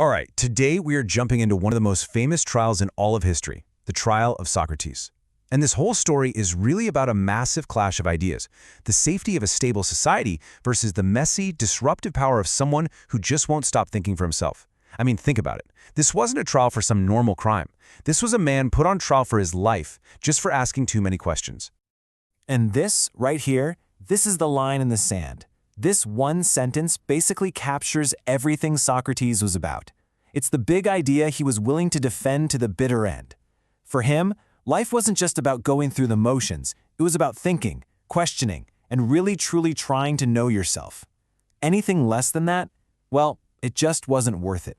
All right, today we are jumping into one of the most famous trials in all of history, the trial of Socrates. And this whole story is really about a massive clash of ideas, the safety of a stable society versus the messy, disruptive power of someone who just won't stop thinking for himself. I mean, think about it. This wasn't a trial for some normal crime. This was a man put on trial for his life, just for asking too many questions. And this, right here, this is the line in the sand. This one sentence basically captures everything Socrates was about. It's the big idea he was willing to defend to the bitter end. For him, life wasn't just about going through the motions. It was about thinking, questioning, and really truly trying to know yourself. Anything less than that, well, it just wasn't worth it.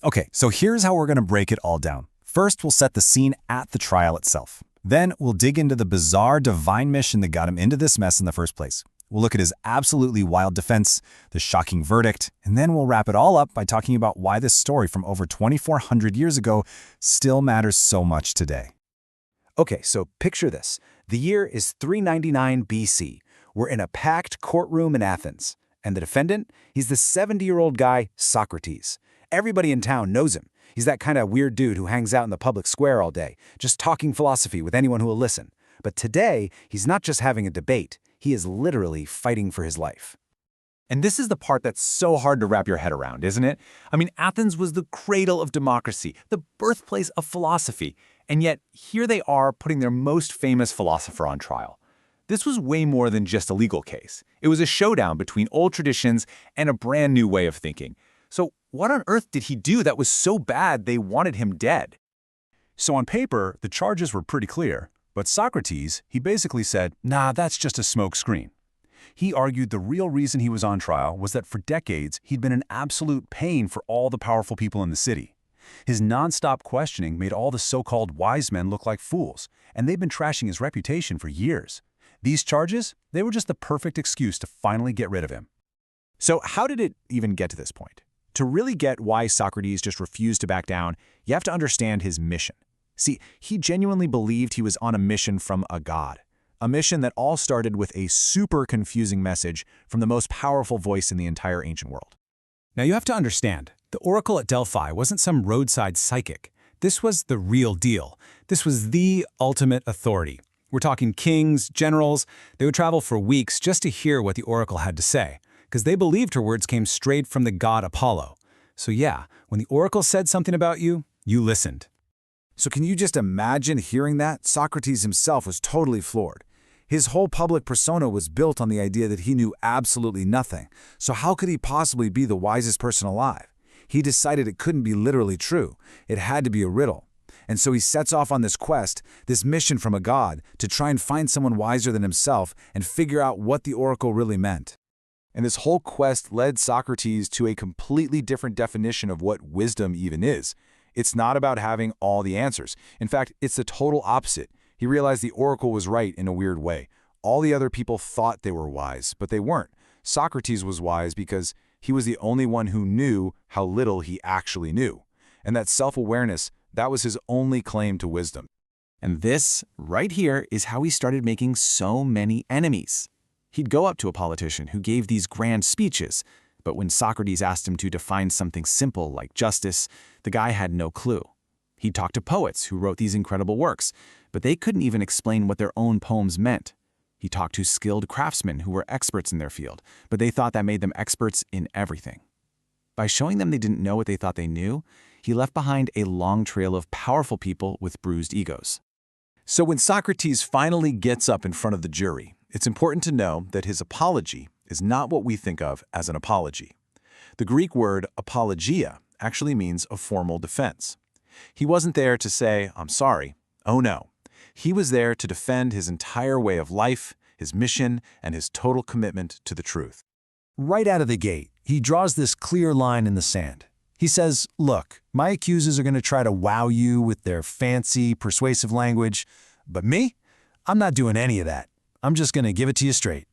Okay, so here's how we're going to break it all down. First, we'll set the scene at the trial itself. Then, we'll dig into the bizarre divine mission that got him into this mess in the first place. We'll look at his absolutely wild defense, the shocking verdict, and then we'll wrap it all up by talking about why this story from over 2,400 years ago still matters so much today. Okay, so picture this. The year is 399 BC. We're in a packed courtroom in Athens. And the defendant? He's the 70-year-old guy, Socrates. Everybody in town knows him. He's that kind of weird dude who hangs out in the public square all day, just talking philosophy with anyone who will listen. But today, he's not just having a debate. He is literally fighting for his life. And this is the part that's so hard to wrap your head around, isn't it? I mean, Athens was the cradle of democracy, the birthplace of philosophy. And yet, here they are putting their most famous philosopher on trial. This was way more than just a legal case. It was a showdown between old traditions and a brand new way of thinking. So what on earth did he do that was so bad they wanted him dead? So on paper, the charges were pretty clear. But Socrates, he basically said, nah, that's just a smokescreen. He argued the real reason he was on trial was that for decades, he'd been an absolute pain for all the powerful people in the city. His nonstop questioning made all the so-called wise men look like fools, and they've been trashing his reputation for years. These charges, they were just the perfect excuse to finally get rid of him. So how did it even get to this point? To really get why Socrates just refused to back down, you have to understand his mission. See, he genuinely believed he was on a mission from a god. A mission that all started with a super confusing message from the most powerful voice in the entire ancient world. Now you have to understand, the oracle at Delphi wasn't some roadside psychic. This was the real deal. This was the ultimate authority. We're talking kings, generals. They would travel for weeks just to hear what the oracle had to say, because they believed her words came straight from the god Apollo. So yeah, when the oracle said something about you, you listened. So can you just imagine hearing that? Socrates himself was totally floored. His whole public persona was built on the idea that he knew absolutely nothing. So how could he possibly be the wisest person alive? He decided it couldn't be literally true. It had to be a riddle. And so he sets off on this quest, this mission from a god, to try and find someone wiser than himself and figure out what the oracle really meant. And this whole quest led Socrates to a completely different definition of what wisdom even is. It's not about having all the answers. In fact, it's the total opposite. He realized the oracle was right in a weird way. All the other people thought they were wise, but they weren't. Socrates was wise because he was the only one who knew how little he actually knew. And that self-awareness, that was his only claim to wisdom. And this, right here, is how he started making so many enemies. He'd go up to a politician who gave these grand speeches, but when Socrates asked him to define something simple like justice, the guy had no clue. He'd talk to poets who wrote these incredible works, but they couldn't even explain what their own poems meant. He talked to skilled craftsmen who were experts in their field, but they thought that made them experts in everything. By showing them they didn't know what they thought they knew, he left behind a long trail of powerful people with bruised egos. So when Socrates finally gets up in front of the jury, it's important to know that his apology is not what we think of as an apology. The Greek word apologia actually means a formal defense. He wasn't there to say, I'm sorry. Oh no. He was there to defend his entire way of life, his mission, and his total commitment to the truth. Right out of the gate, he draws this clear line in the sand. He says, look, my accusers are going to try to wow you with their fancy, persuasive language, but me? I'm not doing any of that. I'm just going to give it to you straight.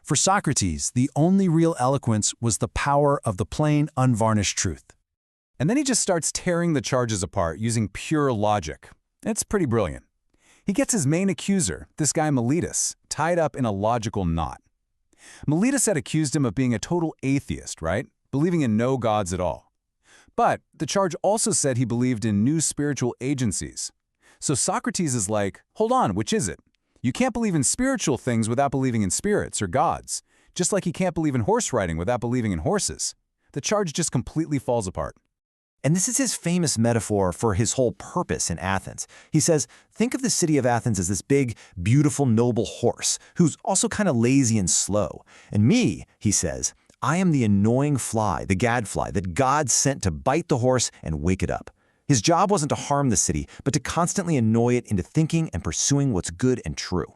For Socrates, the only real eloquence was the power of the plain, unvarnished truth. And then he just starts tearing the charges apart using pure logic. It's pretty brilliant. He gets his main accuser, this guy Miletus, tied up in a logical knot. Miletus had accused him of being a total atheist, right? Believing in no gods at all. But the charge also said he believed in new spiritual agencies. So Socrates is like, hold on, which is it? You can't believe in spiritual things without believing in spirits or gods, just like he can't believe in horse riding without believing in horses. The charge just completely falls apart. And this is his famous metaphor for his whole purpose in Athens. He says, think of the city of Athens as this big, beautiful, noble horse, who's also kind of lazy and slow. And me, he says, I am the annoying fly, the gadfly, that God sent to bite the horse and wake it up. His job wasn't to harm the city, but to constantly annoy it into thinking and pursuing what's good and true.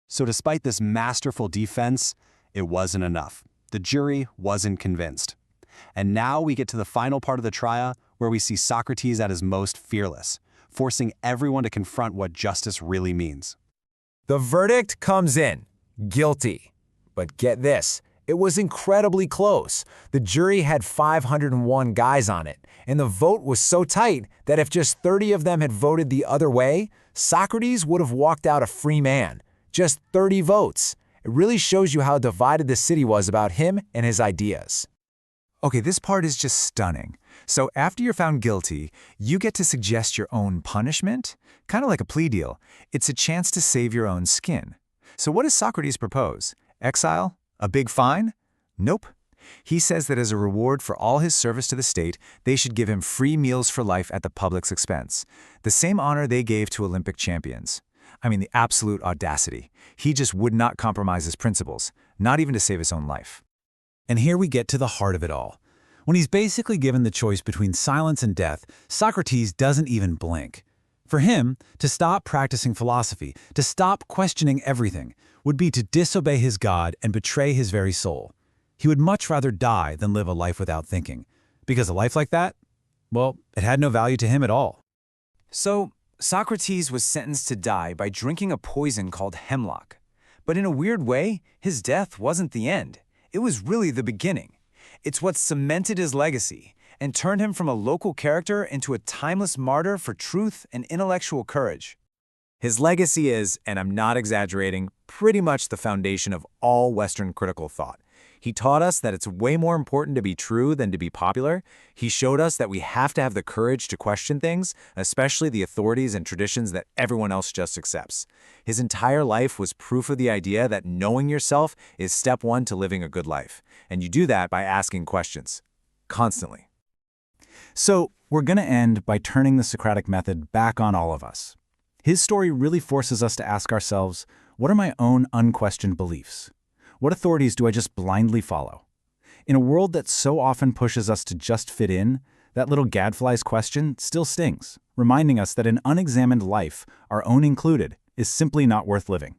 So despite this masterful defense, it wasn't enough. The jury wasn't convinced. And now we get to the final part of the trial where we see Socrates at his most fearless, forcing everyone to confront what justice really means. The verdict comes in, guilty. But get this, it was incredibly close. The jury had 501 guys on it, and the vote was so tight that if just 30 of them had voted the other way, Socrates would have walked out a free man. Just 30 votes. It really shows you how divided the city was about him and his ideas. Okay, this part is just stunning. So after you're found guilty, you get to suggest your own punishment, kind of like a plea deal. It's a chance to save your own skin. So what does Socrates propose? Exile? A big fine? Nope. He says that as a reward for all his service to the state, they should give him free meals for life at the public's expense. The same honor they gave to Olympic champions. I mean, the absolute audacity. He just would not compromise his principles, not even to save his own life. And here we get to the heart of it all. When he's basically given the choice between silence and death, Socrates doesn't even blink. For him, to stop practicing philosophy, to stop questioning everything, would be to disobey his God and betray his very soul. He would much rather die than live a life without thinking, because a life like that, well, it had no value to him at all. So, Socrates was sentenced to die by drinking a poison called hemlock. But in a weird way, his death wasn't the end. It was really the beginning. It's what cemented his legacy and turned him from a local character into a timeless martyr for truth and intellectual courage. His legacy is, and I'm not exaggerating, pretty much the foundation of all Western critical thought. He taught us that it's way more important to be true than to be popular. He showed us that we have to have the courage to question things, especially the authorities and traditions that everyone else just accepts. His entire life was proof of the idea that knowing yourself is step one to living a good life. And you do that by asking questions. Constantly. So, we're going to end by turning the Socratic method back on all of us. His story really forces us to ask ourselves, what are my own unquestioned beliefs? What authorities do I just blindly follow? In a world that so often pushes us to just fit in, that little gadfly's question still stings, reminding us that an unexamined life, our own included, is simply not worth living.